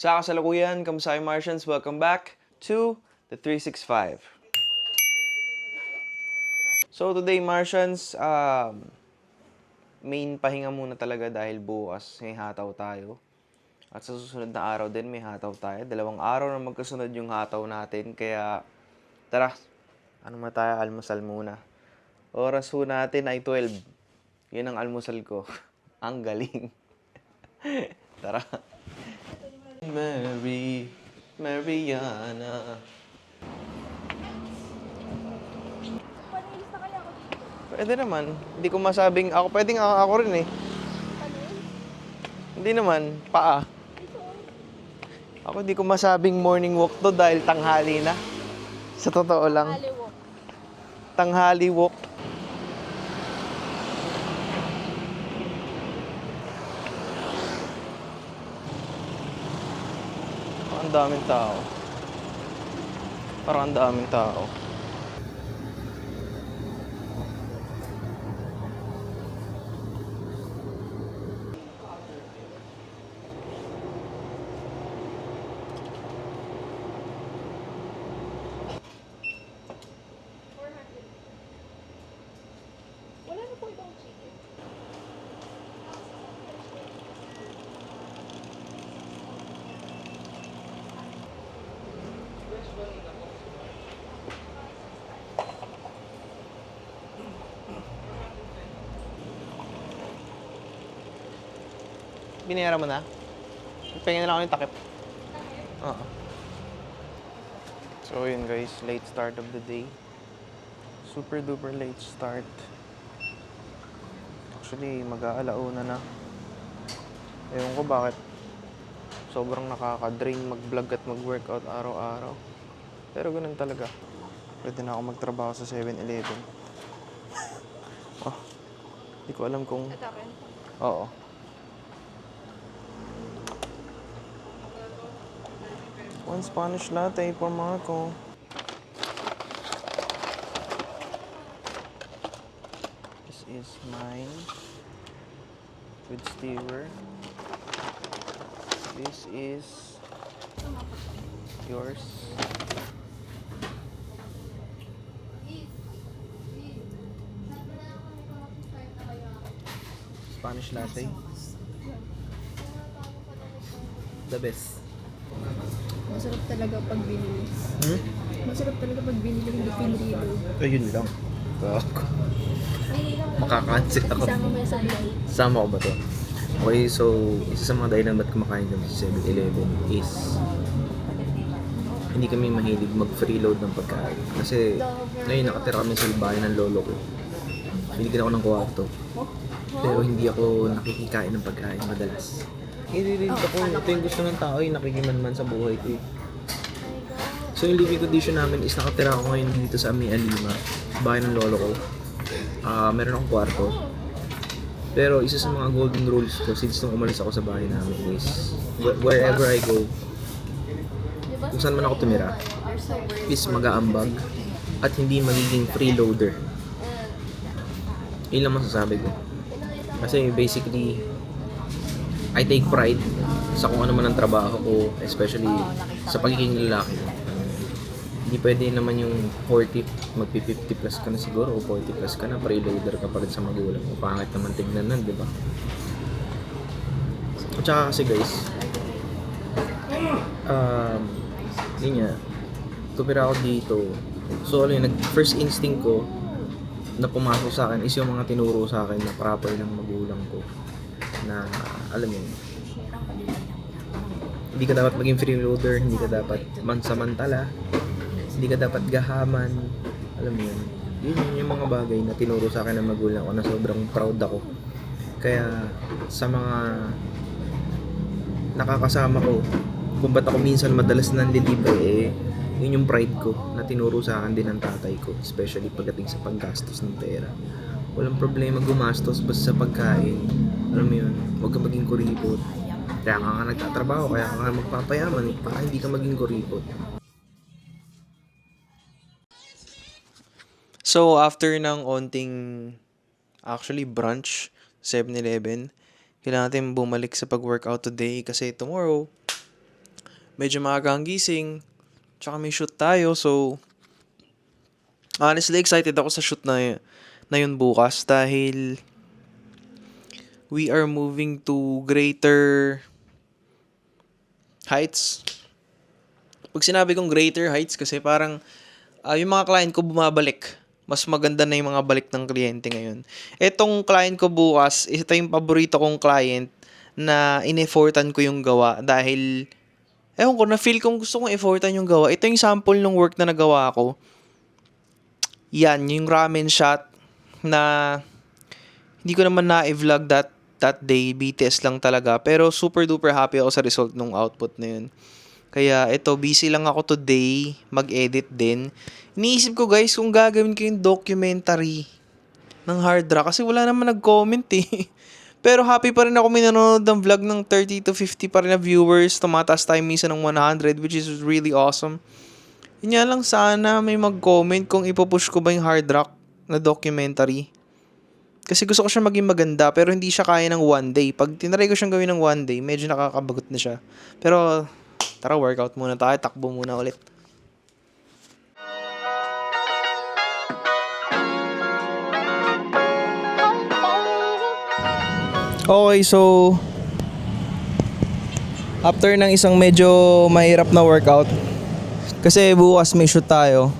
Sa kasalukuyan, kamusta kayo Martians? Welcome back to the 365. So today Martians, main pahinga muna talaga dahil bukas may hataw tayo. At sa susunod na araw din may hataw tayo. 2 araw na magkasunod yung hataw natin. Kaya tara, tayo, almusal muna. Oras ho natin ay 12. Yun ang almusal ko. Ang galing. Tara. Mariana. Panilis na kaya ako dito. Pwede naman. Hindi ko masabing ako. Pwedeng ako rin eh. Panis? Hindi naman. Paa. Ako hindi ko masabing morning walk to dahil tanghali na. Sa totoo lang. Aliwok. Tanghali walk. Ang daming tao. Parang ang daming tao. Wala na po ibang chicken. Binayaran mo na? Pingin na lang ako yung takip. Oo. So yun guys, late start of the day. Super duper late start. Actually, mag-aalauna na. Ewan ko bakit sobrang nakaka-drain mag-vlog at mag-workout araw-araw. Pero ganun talaga. Pwede na ako magtrabaho sa 7-Eleven. Oh, hindi ko alam kung... Ito rin. Oo. One Spanish latte for Marco. This is mine with stir. This is yours. Spanish latte. The best. Masarap talaga pag binili. Hmm? Masarap talaga pag binili, hindi pinrilo. Ayun lang. Makakancel ako. Isama mo yan sa vlog. Sama ko ba to? Okay, so isa sa mga dahilan ba't kumakain kami sa 7-Eleven is hindi kami mahilig mag-freeload ng pagkain. Kasi ngayon nakatira kami sa bahay ng lolo ko. Binigyan ako ng kwarto. Pero hindi ako nakikikain ng pagkain madalas. Hindi rin ako, ito yung gusto ng tao yung nakikimanman sa buhay ko. So yung living condition namin is nakatira ako ngayon dito sa Ami Alima, bahay ng lolo ko. Meron akong kwarto. Pero isa sa mga golden rules ko since nung umalis ako sa bahay namin is wherever I go, kung saan man ako tumira, is mag-aambag at hindi magiging freeloader. Yun lang masasabi ko. Kasi basically, I take pride sa kung ano man ang trabaho ko, especially sa pagiging lalaki ko. Hindi pwede naman yung 40, magpi-50 plus ka na siguro o 40 plus ka na, freeloader ka pa rin sa magulang mo. Pangit naman tignan nun, di ba? At saka kasi guys, yun nga, tumira ako dito. So ano yun, first instinct ko na pumasok sa akin is yung mga tinuro sa akin na proper ng magulang ko. Na alam mo yun, hindi ka dapat maging freeloader, hindi ka dapat mansamantala, hindi ka dapat gahaman, alam mo yun. Yun yung mga bagay na tinuro sa akin ng magulang ko na sobrang proud ako. Kaya sa mga nakakasama ko, kung ba't ako minsan madalas nanlilibre, yun yung pride ko na tinuro sa akin din ng tatay ko, especially pagdating sa paggastos ng pera. Walang problema gumastos basta sa pagkain. Alam mo yun, huwag ka maging kuripot. Kaya ka nga nagtatrabaho, kaya ka nga magpapayaman, para hindi ka maging kuripot. So, after ng onting, actually brunch, 7-Eleven, kailangan natin bumalik sa pag-workout today kasi tomorrow, medyo maaga ang gising, tsaka may shoot tayo. So, honestly, excited ako sa shoot na yun bukas dahil we are moving to greater heights. Pag sinabi kong greater heights kasi parang yung mga client ko bumabalik. Mas maganda na yung mga balik ng kliyente ngayon. Etong client ko bukas, ito yung paborito kong client na in-effortan ko yung gawa dahil ewan ko, na-feel kong gusto kong effortan yung gawa. Ito yung sample ng work na nagawa ko. Yan, yung ramen shot na hindi ko naman na-vlog that day. BTS lang talaga. Pero super duper happy ako sa result ng output na yun. Kaya ito, busy lang ako today. Mag-edit din. Iniisip ko guys kung gagawin ko yung documentary ng Hard Rock. Kasi wala naman nag-comment eh. Pero happy pa rin ako minanonood ng vlog ng 30 to 50 pa rin na viewers. Tumataas tayo minsan ng 100 which is really awesome. Yun nga lang sana may mag-comment kung ipopush ko ba yung Hard Rock na documentary. Kasi gusto ko siya maging maganda pero hindi siya kaya ng one day. Pag tinry ko siyang gawin ng one day, medyo nakakabagot na siya. Pero tara, workout muna tayo. Takbo muna ulit. Okay, so after ng isang medyo mahirap na workout, kasi bukas may shoot tayo.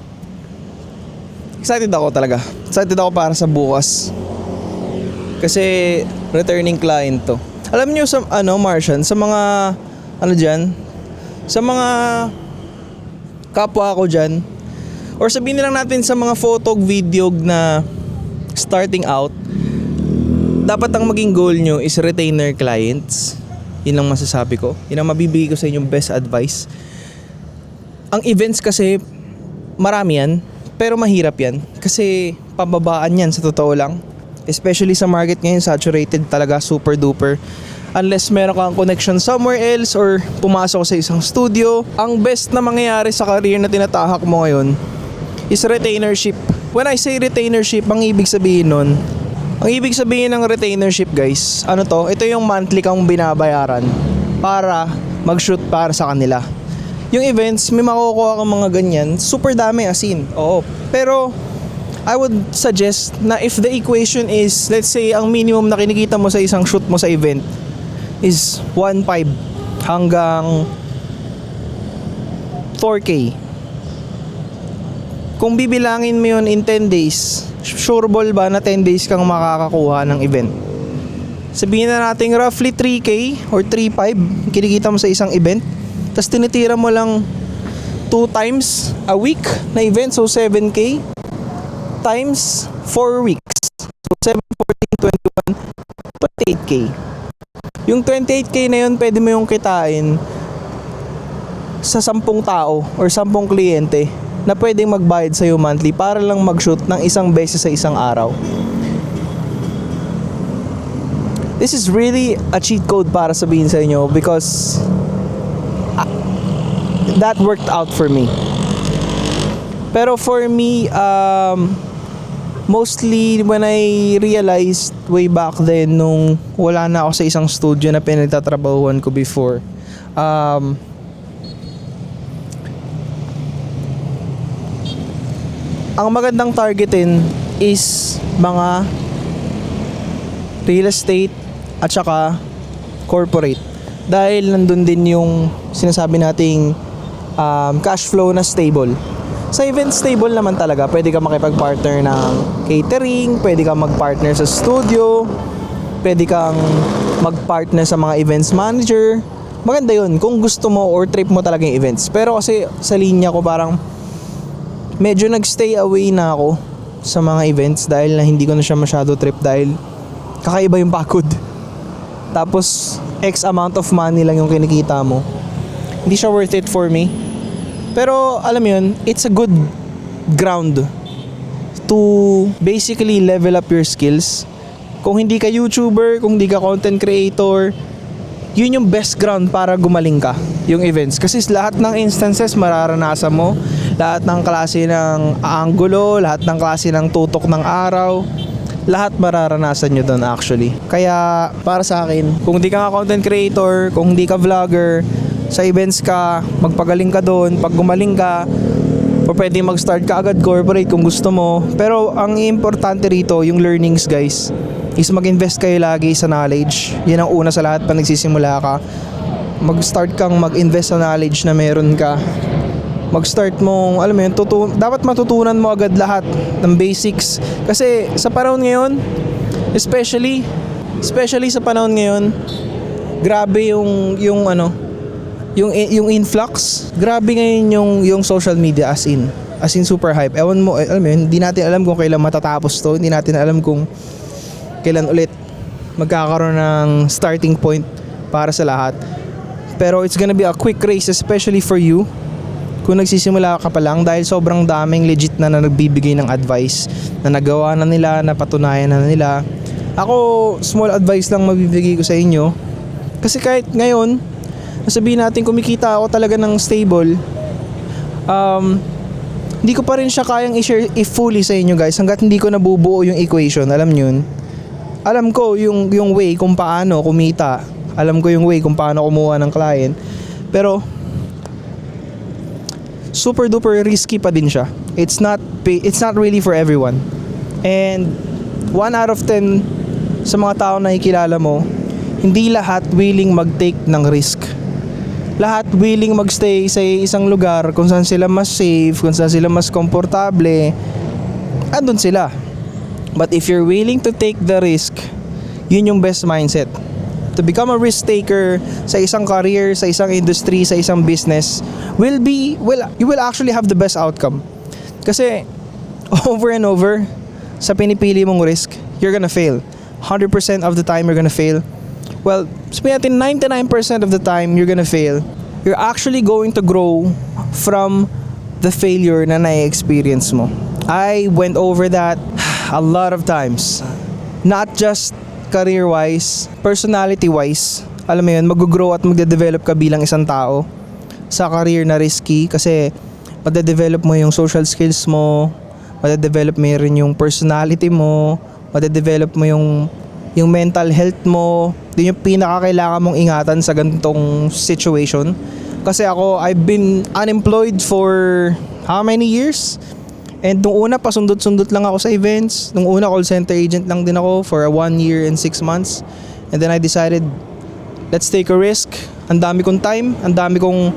Excited ako talaga. Excited ako para sa bukas. Kasi returning client to. Alam niyo sa Martian, sa mga diyan, sa mga kapwa ko diyan, or sabihin na lang natin sa mga photo, video na starting out, dapat ang maging goal nyo is retainer clients. Yun ang masasabi ko. Yun ang mabibigay ko sa inyong best advice. Ang events kasi, marami yan, pero mahirap yan. Kasi pababaan yan sa totoo lang. Especially sa market ngayon, saturated talaga, super duper. Unless meron kang connection somewhere else or pumasok sa isang studio, ang best na mangyayari sa career na tinatahak mo ngayon is retainership. When I say retainership, ang ibig sabihin nun, ang ibig sabihin ng retainership guys, ito yung monthly kang binabayaran para mag-shoot para sa kanila. Yung events, may makukuha kang mga ganyan, super dami as in, oo. Pero, I would suggest na if the equation is, let's say, ang minimum na kinikita mo sa isang shoot mo sa event is 1.5 hanggang 4K. Kung bibilangin mo yun in 10 days, sure ball ba na 10 days kang makakakuha ng event? Sabihin na natin roughly 3K or 3.5 kinikita mo sa isang event, tapos tinitira mo lang 2 times a week na event, so 7K times 4 weeks, so 7, 14, 21, 28K. Yung 28K na yun pwede mo yung kitain sa 10 tao or 10 kliyente na pwedeng magbayad sa'yo monthly para lang mag-shoot ng isang beses sa isang araw. This is really a cheat code para sabihin sa inyo because that worked out for me. Pero for me, mostly when I realized way back then nung wala na ako sa isang studio na pinagtatrabahuan ko before, ang magandang targetin is mga real estate at saka corporate. Dahil nandun din yung sinasabi nating cash flow na stable. Sa event stable naman talaga, pwede ka makipag-partner ng catering, pwede ka mag-partner sa studio, pwede kang mag-partner sa mga events manager. Maganda yun kung gusto mo or trip mo talaga yung events. Pero kasi sa linya ko parang medyo nag-stay away na ako sa mga events dahil na hindi ko na siya masyado trip dahil kakaiba yung pagod. Tapos X amount of money lang yung kinikita mo. Hindi siya worth it for me. Pero alam mo yun, it's a good ground to basically level up your skills. Kung hindi ka YouTuber, kung hindi ka content creator, yun yung best ground para gumaling ka, yung events. Kasi lahat ng instances mararanasan mo, lahat ng klase ng angulo, lahat ng klase ng tutok ng araw, lahat mararanasan nyo doon actually. Kaya para sa akin, kung hindi ka content creator, kung hindi ka vlogger, sa events ka, magpagaling ka doon, pag gumaling ka, o pwede mag-start ka agad corporate kung gusto mo. Pero ang importante rito, yung learnings guys, is mag-invest kayo lagi sa knowledge. Yan ang una sa lahat pa nagsisimula ka. Mag-start kang mag-invest sa knowledge na meron ka. Mag-start mong, alam mo yun, dapat matutunan mo agad lahat ng basics. Kasi sa panahon ngayon, especially sa panahon ngayon, grabe yung influx. Grabe ngayon yung social media as in super hype. Ewan mo, alam mo yun, hindi natin alam kung kailan matatapos to. Hindi natin alam kung kailan ulit magkakaroon ng starting point para sa lahat. Pero it's gonna be a quick race, especially for you kung nagsisimula ka pa lang, dahil sobrang daming legit na nagbibigay ng advice na nagawa na nila, napatunayan na nila. Ako, small advice lang mabibigay ko sa inyo. Kasi kahit ngayon, sabihin natin kumikita ako talaga ng stable, hindi ko pa rin siya kayang i-share fully sa inyo guys hanggat hindi ko nabubuo yung equation. Alam nyo yun? Alam ko yung way kung paano kumita. Alam ko yung way kung paano kumuha ng client. Pero super duper risky pa din siya. It's not really for everyone. And 1 out of 10 sa mga tao na ikilala mo, hindi lahat willing mag-take ng risk. Lahat willing magstay sa isang lugar kung saan sila mas safe, kung saan sila mas komportable. Andun sila. But if you're willing to take the risk, yun yung best mindset. To become a risk taker sa isang career, sa isang industry, sa isang business, you will actually have the best outcome. Kasi over and over sa pinipili mong risk, you're gonna fail. 100% of the time you're gonna fail. Well, sabihin natin 99% of the time you're gonna fail. You're actually going to grow from the failure na na-experience mo. I went over that a lot of times. Not just career-wise, personality-wise. Alam mo yun, mag-grow at magde-develop ka bilang isang tao sa career na risky kasi made-develop mo yung social skills mo, made-develop mo rin yung personality mo, made-develop mo yung mental health mo. Yun yung pinakakailangan mong ingatan sa ganitong situation. Kasi ako, I've been unemployed for how many years? And nung una, pasundot-sundot lang ako sa events. Nung una, call center agent lang din ako for 1 year and 6 months. And then I decided, let's take a risk. Ang dami kong time, ang dami kong,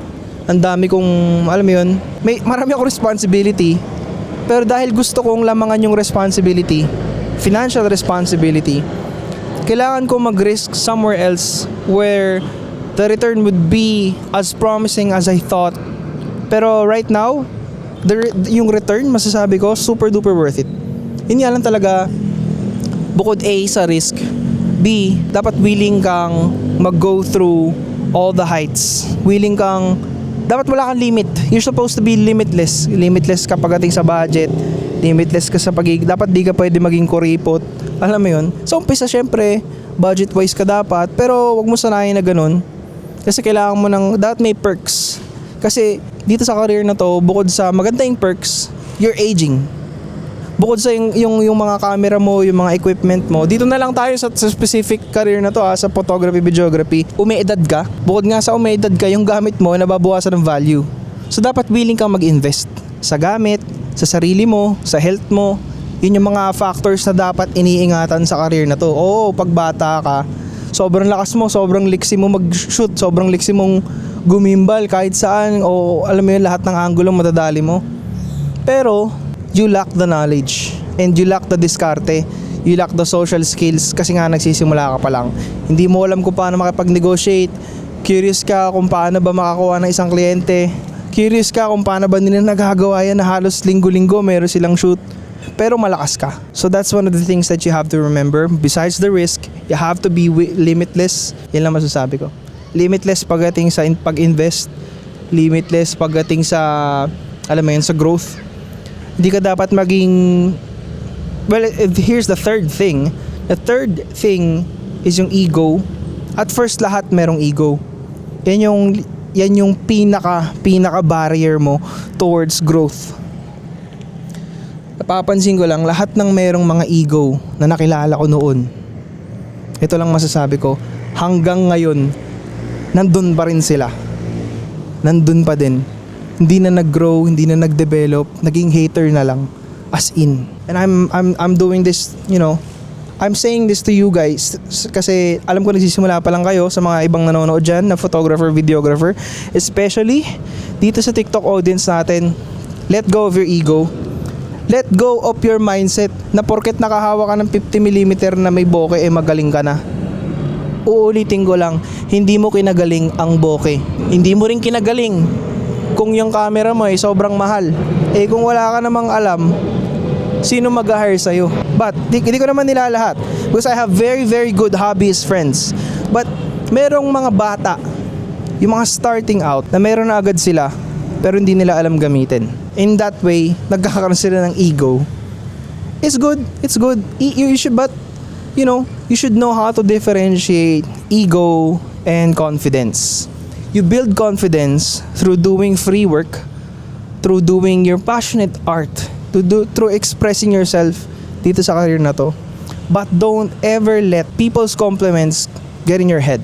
alam mo yun, marami akong responsibility. Pero dahil gusto kong lamangan yung responsibility, financial responsibility, kailangan ko mag-risk somewhere else where the return would be as promising as I thought. Pero right now, yung return, masasabi ko, super duper worth it. Yun nga lang talaga, bukod A sa risk, B, dapat willing kang mag-go through all the heights. Dapat wala kang limit. You're supposed to be limitless. Limitless ka pagdating sa budget, limitless ka sa dapat di ka pwede maging kuripot. Alam mo yun? Sa umpisa, syempre, budget-wise ka dapat, pero wag mo sanayin na ganun. Kasi kailangan mo dapat may perks. Kasi dito sa career na to, bukod sa magandang perks, you're aging. Bukod sa yung mga camera mo, yung mga equipment mo, dito na lang tayo sa specific career na to sa photography, videography, umeedad ka. Bukod nga sa umeedad ka, yung gamit mo, nababawasan ng value. So dapat willing kang mag-invest sa gamit, sa sarili mo, sa health mo. Yun yung mga factors na dapat iniingatan sa career na to. Oo, pag bata ka, sobrang lakas mo, sobrang liksi mo mag-shoot, sobrang liksi mong gumimbal kahit saan, o alam mo yun, lahat ng angulo madadali mo. Pero you lack the knowledge and you lack the diskarte, you lack the social skills kasi nga nagsisimula ka pa lang. Hindi mo alam kung paano makipag-negotiate, curious ka kung paano ba makakuha ng isang kliyente, curious ka kung paano ba nila nagagawa yan na halos linggo-linggo meron silang shoot, pero malakas ka. So that's one of the things that you have to remember. Besides the risk, you have to be limitless. Yan lang masasabi ko. Limitless pagdating sa pag-invest, limitless pagdating sa, alam mo yun, sa growth. Hindi ka dapat maging, well, here's the third thing. The third thing is yung ego. At first, lahat merong ego. Yan yung pinaka barrier mo towards growth. Napapansin ko lang, lahat ng merong mga ego na nakilala ko noon, ito lang masasabi ko, hanggang ngayon, nandun pa rin sila. nandun pa din. Hindi na nag-grow, hindi na nag-develop, naging hater na lang. As in. And I'm doing this, you know, I'm saying this to you guys kasi alam ko nagsisimula pa lang kayo sa mga ibang nanonood dyan na photographer, videographer. Especially dito sa TikTok audience natin. Let go of your ego. Let go of your mindset na porket nakahawa ka ng 50mm na may bokeh magaling ka na. Uulitin ko lang, hindi mo kinagaling ang bokeh. Hindi mo rin kinagaling kung yung camera mo ay sobrang mahal. Kung wala ka namang alam, sino mag-hire sa'yo? But, di ko naman nila lahat. Because I have very, very good hobbyist friends. But, merong mga bata, yung mga starting out, na meron na agad sila, pero hindi nila alam gamitin. In that way, nagkakaroon sila ng ego. It's good. You should, but, you know, you should know how to differentiate ego and confidence. You build confidence through doing free work, through doing your passionate art, through expressing yourself dito sa career na to. But don't ever let people's compliments get in your head.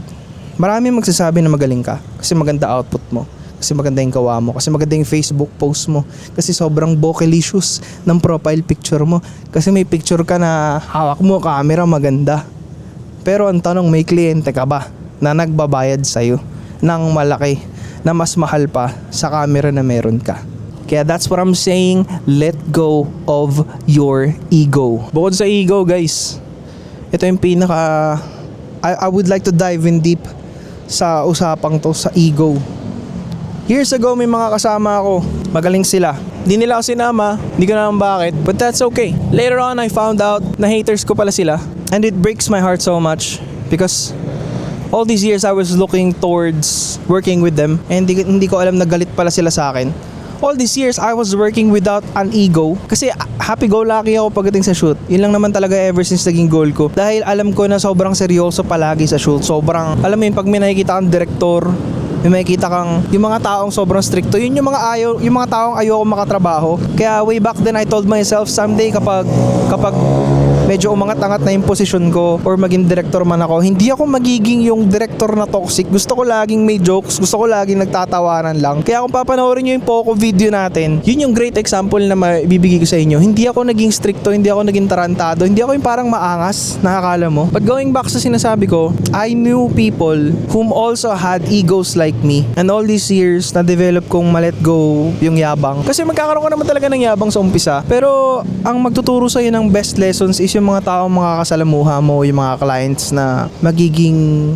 Marami magsasabi na magaling ka kasi maganda output mo, kasi maganda yung gawa mo, kasi maganda yung Facebook post mo, kasi sobrang bokelicious ng profile picture mo, kasi may picture ka na hawak mo camera maganda. Pero ang tanong, may kliyente ka ba na nagbabayad sa'yo ng malaki na mas mahal pa sa camera na meron ka? Kaya that's what I'm saying, let go of your ego. Bukod sa ego guys, ito yung pinaka I would like to dive in deep sa usapang to, sa ego. Years ago may mga kasama ako, magaling sila. Di nila ako sinama, hindi ko naman bakit, but that's okay. Later on I found out na haters ko pala sila, and it breaks my heart so much because all these years I was looking towards working with them, and hindi ko alam na galit pala sila sa akin. All these years, I was working without an ego. Kasi happy-go-lucky ako pagdating sa shoot. Yun lang naman talaga ever since naging goal ko. Dahil alam ko na sobrang seryoso palagi sa shoot. Sobrang, alam mo yun, pag may nakikita kang director, may makikita kang, yung mga taong sobrang stricto, yun yung mga taong ayoko makatrabaho. Kaya way back then, I told myself, someday kapag medyo umangat-angat na yung posisyon ko or maging director man ako, hindi ako magiging yung director na toxic. Gusto ko laging may jokes, gusto ko laging nagtatawanan lang. Kaya kung papanoorin nyo yung Poco video natin, yun yung great example na mabibigay ko sa inyo. Hindi ako naging stricto, hindi ako naging tarantado, hindi ako yung parang maangas, nakakala mo. But going back sa sinasabi ko, I knew people whom also had egos like me. And all these years, na-develop kong ma-let go yung yabang. Kasi magkakaroon ka naman talaga ng yabang sa umpisa. Pero ang magtuturo sa'yo ng best lessons is yung mga taong makakasalamuha mo, yung mga clients na magiging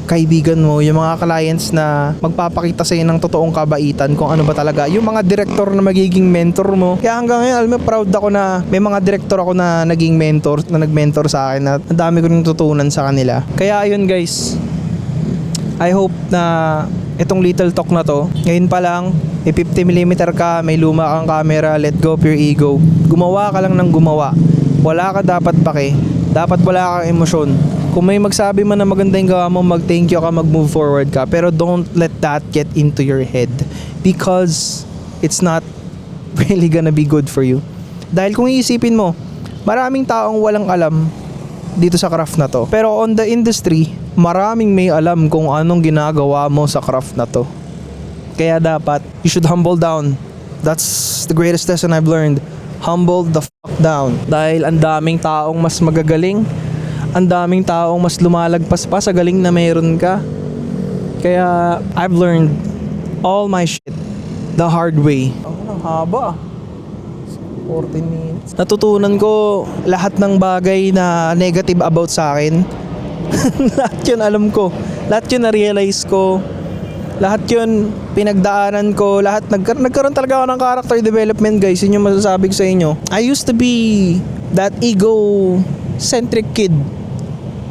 kaibigan mo, yung mga clients na magpapakita sa'yo ng totoong kabaitan kung ano ba talaga, yung mga director na magiging mentor mo. Kaya hanggang ngayon, alam mo, proud ako na may mga director ako na naging mentor, na nag-mentor sa akin, at ang dami ko rin natutunan sa kanila. Kaya ayun guys, I hope na itong little talk na to, ngayon pa lang, may 50mm ka, may luma kang camera, let go of your ego. Gumawa ka lang ng gumawa. Wala ka dapat pake, dapat wala kang emosyon. Kung may magsabi man na maganda yung gawa mo, mag-thank you ka, mag-move forward ka. Pero don't let that get into your head because it's not really gonna be good for you. Dahil kung iisipin mo, maraming taong walang alam dito sa craft na to. Pero on the industry, maraming may alam kung anong ginagawa mo sa craft na to. Kaya dapat, you should humble down. That's the greatest lesson I've learned. Humble the fuck down. Dahil ang daming taong mas magagaling, ang daming taong mas lumalagpas pa sa galing na meron ka. Kaya I've learned all my shit the hard way. Ang haba. 14 minutes. Natutunan ko lahat ng bagay na negative about sa akin. Lahat yun alam ko. Lahat yun na-realize ko. Lahat yun pinagdaanan ko. Lahat nagkaroon talaga ako ng character development guys. Yun yung masasabi ko sa inyo. I used to be that ego-centric kid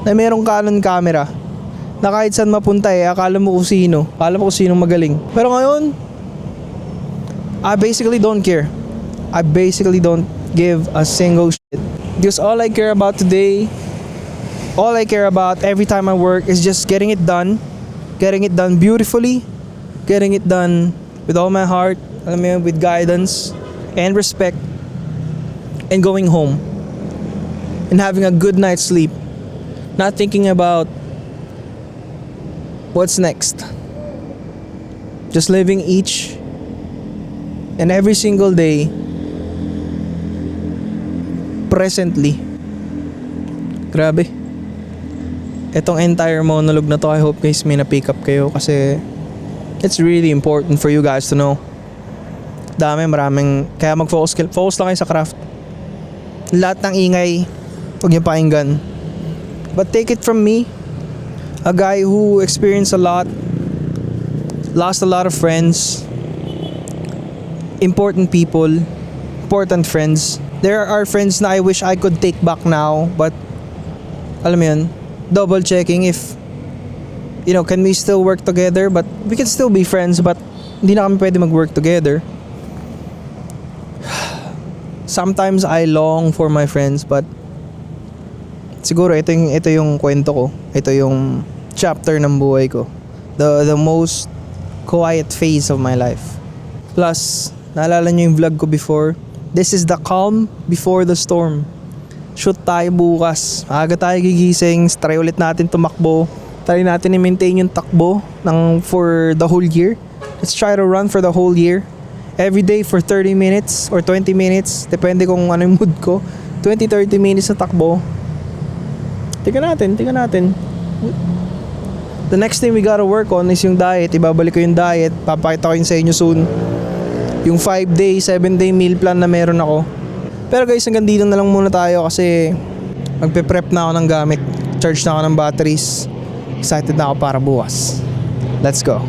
na merong Canon camera na kahit saan mapunta akala mo kung sino. Akala mo kung sino magaling. Pero ngayon, I basically don't care. I basically don't give a single shit. Because all I care about today, all I care about every time I work is just getting it done. Getting it done beautifully. Getting it done with all my heart. Alam mo yun, with guidance and respect. And going home. And having a good night's sleep. Not thinking about what's next. Just living each and every single day presently. Grabe. Etong entire monologue na to, I hope guys may na-pick up kayo kasi it's really important for you guys to know. Maraming, kaya focus lang kayo sa craft. Lahat ng ingay, huwag niyo pakinggan. But take it from me, a guy who experienced a lot, lost a lot of friends, important people, important friends. There are friends na I wish I could take back now, but alam mo yun, double checking if can we still work together, but we can still be friends, but hindi na kami pwede mag-work together. Sometimes I long for my friends, but siguro ito yung kwento ko. Ito yung chapter ng buhay ko. The most quiet phase of my life. Plus, naalala nyo yung vlog ko before? This is the calm before the storm. Shoot tayo bukas. Aga tayo gigising. Try ulit natin tumakbo. Try natin i-maintain yung takbo for the whole year. Let's try to run for the whole year. Every day for 30 minutes or 20 minutes. Depende kung ano yung mood ko. 20-30 minutes na takbo. Tingnan natin. The next thing we gotta work on is yung diet. Ibabalik ko yung diet. Papakita ko yun sa inyo soon. Yung 5-day, 7-day meal plan na meron ako. Pero guys, hanggang dito na lang muna tayo kasi magpe-prep na ako ng gamit. Charge na ako ng batteries. Excited na ako para bukas. Let's go.